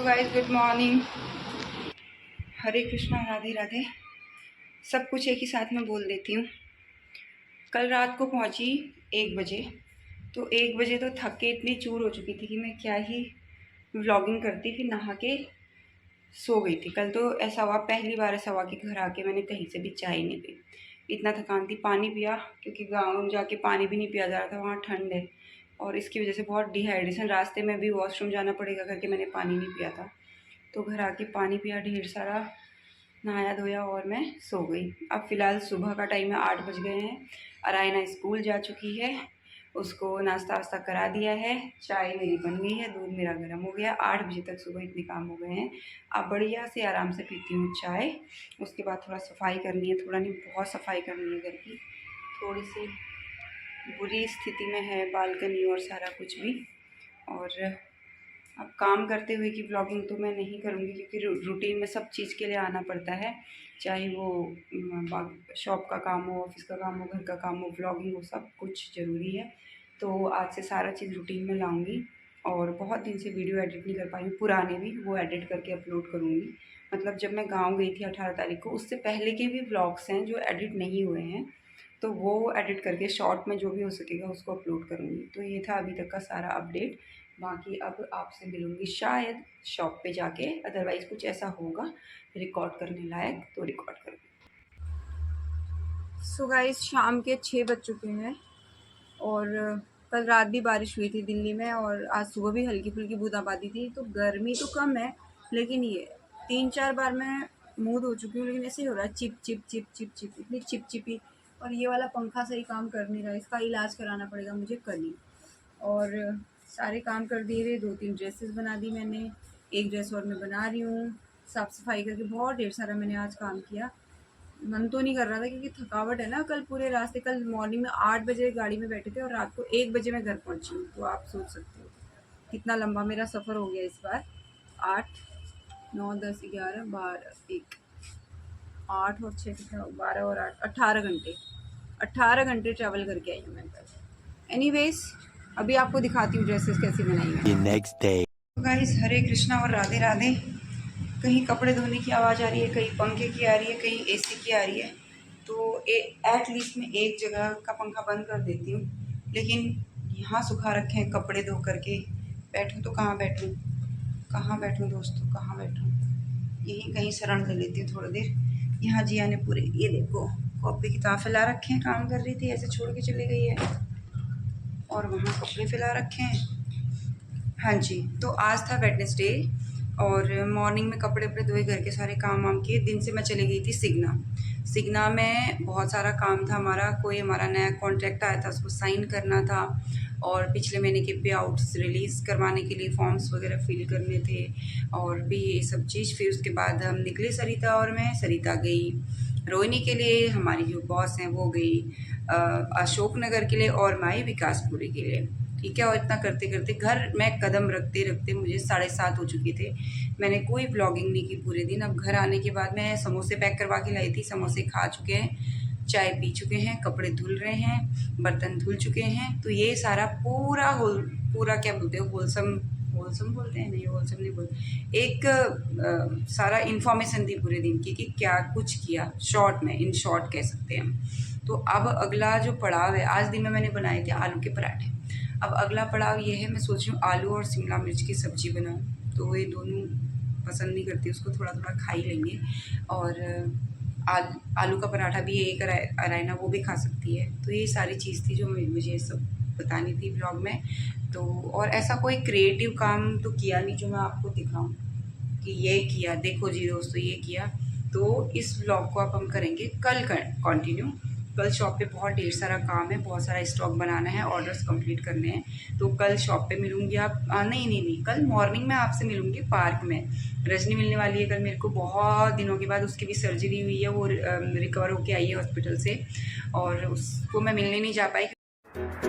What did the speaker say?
Guys, good morning. Hare Krishna, Radhe Radhe. सब कुछ एक ही साथ में बोल देती हूँ। कल रात को पहुँची 1 बजे। तो 1 बजे तो थक के इतनी चूर हो चुकी थी कि मैं क्या ही व्लॉगिंग करती। फिर नहा के सो गई थी। कल तो ऐसा हुआ, पहली बार ऐसा हुआ कि घर आके मैंने कहीं से भी चाय नहीं पी। इतना थकान थी। पानी पिया क्योंकि गाँव जाके पानी भी नहीं पिया जा रहा था, वहाँ ठंड है और इसकी वजह से बहुत डिहाइड्रेशन। रास्ते में भी वॉशरूम जाना पड़ेगा करके मैंने पानी नहीं पिया था। तो घर आके पानी पिया ढेर सारा, नहाया धोया और मैं सो गई। अब फ़िलहाल सुबह का टाइम है, 8 बज गए हैं। अरायना स्कूल जा चुकी है, उसको नाश्ता वास्ता करा दिया है। चाय मेरी बन गई है, दूध मेरा गर्म हो गया। 8 बजे तक सुबह इतने काम हो गए हैं। अब बढ़िया से आराम से पीती हूँ चाय। उसके बाद थोड़ा सफाई करनी है, थोड़ा नहीं बहुत सफाई करनी है घर की। थोड़ी सी बुरी स्थिति में है बालकनी और सारा कुछ भी। और अब काम करते हुए की व्लॉगिंग तो मैं नहीं करूँगी क्योंकि रूटीन में सब चीज़ के लिए आना पड़ता है। चाहे वो शॉप का काम हो, ऑफिस का काम हो, घर का काम हो, व्लॉगिंग हो, सब कुछ ज़रूरी है। तो आज से सारा चीज़ रूटीन में लाऊंगी। और बहुत दिन से वीडियो एडिट नहीं कर पाई हूँ, पुराने भी वो एडिट करके अपलोड करूँगी। मतलब जब मैं गाँव गई थी 18 तारीख को, उससे पहले के भी व्लॉग्स हैं जो एडिट नहीं हुए हैं, तो वो एडिट करके शॉर्ट में जो भी हो सकेगा उसको अपलोड करूँगी। तो ये था अभी तक का सारा अपडेट। बाकी अब आपसे मिलूँगी शायद शॉप पे जाके, अदरवाइज़ कुछ ऐसा होगा रिकॉर्ड करने लायक तो रिकॉर्ड करूँगी। सो गाइस, शाम के 6 बज चुके हैं और कल रात भी बारिश हुई थी दिल्ली में और आज सुबह भी हल्की फुल्की बूंदाबांदी थी। तो गर्मी तो कम है, लेकिन ये 3-4 बार मैं मूड हो चुकी हूँ, लेकिन ऐसे ही हो रहा है chip chip chip chip chip, इतनी चिपचिपी। और ये वाला पंखा सही काम कर नहीं रहा, इसका इलाज कराना पड़ेगा मुझे कल ही। और सारे काम कर दिए थे, 2-3 ड्रेसेस बना दी मैंने, एक ड्रेस और मैं बना रही हूँ। साफ़ सफाई करके बहुत ढेर सारा मैंने आज काम किया। मन तो नहीं कर रहा था क्योंकि थकावट है ना। कल पूरे रास्ते, कल मॉर्निंग में 8 बजे गाड़ी में बैठे थे और रात को 1 बजे मैं घर पहुँची हूँ। तो आप सोच सकते हो कितना लंबा मेरा सफ़र हो गया इस बार। 8, 9, 10, 11, 12, 1, 8 और 6 कितना, 12 और 8, 18 घंटे ट्रैवल करके आई हूँ मैं कल। एनीवेज, अभी आपको दिखाती हूँ ड्रेसेस कैसी बनाई हैं। Next day. गाइस, हरे कृष्णा और राधे राधे। कहीं कपड़े धोने की आवाज़ आ रही है, कहीं पंखे की आ रही है, कहीं एसी की आ रही है। तो एटलीस्ट मैं एक जगह का पंखा बंद कर देती हूँ। लेकिन यहाँ सुखा रखे हैं कपड़े धो करके, बैठूँ तो कहाँ बैठूँ, कहाँ बैठूँ दोस्तों, कहाँ बैठूँ। यहीं कहीं शरण ले लेती हूँ थोड़ी देर। यहाँ जिया ने पूरे, ये देखो, कॉपी किताब फैला रखे हैं, काम कर रही थी ऐसे छोड़ के चली गई है। और वहाँ कपड़े फैला रखे हैं। हाँ जी, तो आज था वेडनेसडे और मॉर्निंग में कपड़े वपड़े धोए, घर के सारे काम वाम किए। दिन से मैं चली गई थी सिग्ना में बहुत सारा काम था हमारा। कोई हमारा नया कॉन्ट्रैक्ट आया था, उसको साइन करना था और पिछले महीने के पे आउट्स रिलीज़ करवाने के लिए फॉर्म्स वगैरह फिल करने थे और भी ये सब चीज़। फिर उसके बाद हम निकले, सरिता और मैं। सरिता गई रोहिणी के लिए, हमारी जो बॉस हैं वो गई अशोक नगर के लिए और मैं विकासपुरी के लिए। ठीक है, और इतना करते करते घर में कदम रखते रखते मुझे 7:30 हो चुके थे। मैंने कोई व्लॉगिंग नहीं की पूरे दिन। अब घर आने के बाद मैं समोसे पैक करवा के लाई थी, समोसे खा चुके हैं, चाय पी चुके हैं, कपड़े धुल रहे हैं, बर्तन धुल चुके हैं। तो ये सारा पूरा क्या बोलते हैं, होलसम बोलते हैं, नहीं होलसम नहीं बोलते, एक सारा इन्फॉर्मेशन थी पूरे दिन की कि क्या कुछ किया, शॉर्ट में, इन शॉर्ट कह सकते हैं हम। तो अब अगला जो पड़ाव है, आज दिन में मैंने बनाए थे आलू के पराठे। अब अगला पड़ाव ये है, मैं सोच रही हूँ आलू और शिमला मिर्च की सब्ज़ी बनाऊँ। तो ये दोनों पसंद नहीं करती, उसको थोड़ा थोड़ा खा ही लेंगे। और आलू का पराठा भी एक अरायना वो भी खा सकती है। तो ये सारी चीज़ थी जो मुझे सब बतानी थी ब्लॉग में। तो और ऐसा कोई क्रिएटिव काम तो किया नहीं जो मैं आपको दिखाऊं कि ये किया, देखो जी दोस्तों ये किया। तो इस ब्लॉग को अब हम करेंगे कल कंटिन्यू। कल शॉप पे बहुत ढेर सारा काम है, बहुत सारा स्टॉक बनाना है, ऑर्डर्स कंप्लीट करने हैं। तो कल शॉप पे मिलूंगी आप नहीं, कल मॉर्निंग में आपसे मिलूंगी पार्क में। रजनी मिलने वाली है कल मेरे को, बहुत दिनों के बाद। उसकी भी सर्जरी हुई है, वो रिकवर होके आई है हॉस्पिटल से और उसको मैं मिलने नहीं जा पाई।